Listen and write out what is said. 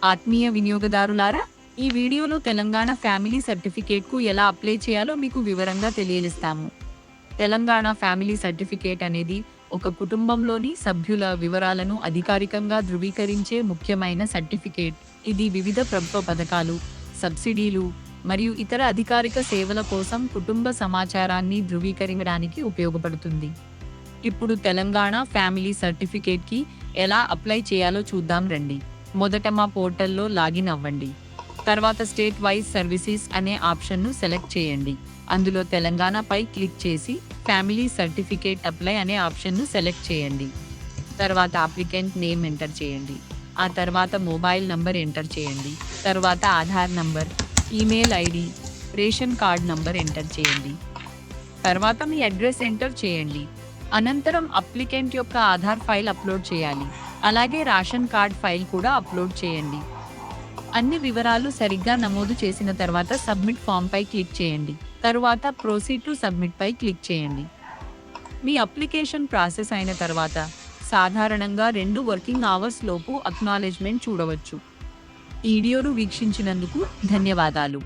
ఆత్మీయ వినియోగదారులారా, ఈ వీడియోలో తెలంగాణ ఫ్యామిలీ సర్టిఫికేట్కు ఎలా అప్లై చేయాలో మీకు వివరంగా తెలియజేస్తాము. తెలంగాణ ఫ్యామిలీ సర్టిఫికేట్ అనేది ఒక కుటుంబంలోని సభ్యుల వివరాలను అధికారికంగా ధృవీకరించే ముఖ్యమైన సర్టిఫికేట్. ఇది వివిధ ప్రభుత్వ పథకాలు, సబ్సిడీలు మరియు ఇతర అధికారిక సేవల కోసం కుటుంబ సమాచారాన్ని ధృవీకరించడానికి ఉపయోగపడుతుంది. ఇప్పుడు తెలంగాణ ఫ్యామిలీ సర్టిఫికేట్కి ఎలా అప్లై చేయాలో చూద్దాం రండి. మొదట మా పోర్టల్లో లాగిన్ అవ్వండి. తర్వాత స్టేట్ వైజ్ సర్వీసెస్ అనే ఆప్షన్ను సెలెక్ట్ చేయండి. అందులో తెలంగాణపై క్లిక్ చేసి ఫ్యామిలీ సర్టిఫికేట్ అప్లై అనే ఆప్షన్ను సెలెక్ట్ చేయండి. తర్వాత అప్లికెంట్ నేమ్ ఎంటర్ చేయండి. ఆ తర్వాత మొబైల్ నంబర్ ఎంటర్ చేయండి. తర్వాత Aadhaar number, email ID, ration card number enter చేయండి. తర్వాత మీ అడ్రస్ ఎంటర్ చేయండి. అనంతరం అప్లికెంట్ యొక్క ఆధార్ ఫైల్ అప్లోడ్ చేయాలి. అలాగే రేషన్ కార్డ్ ఫైల్ కూడా అప్లోడ్ చేయండి. అన్ని వివరాలు సరిగ్గా నమోదు చేసిన తర్వాత సబ్మిట్ ఫామ్ పై క్లిక్ చేయండి. తరువాత ప్రొసీడ్ టు సబ్మిట్ పై క్లిక్ చేయండి. మీ అప్లికేషన్ ప్రాసెస్ అయిన తర్వాత సాధారణంగా 2 వర్కింగ్ అవర్స్ లోపు అక్నాలెడ్జ్మెంట్ చూడవచ్చు. ఈ వీడియోను వీక్షించినందుకు ధన్యవాదాలు.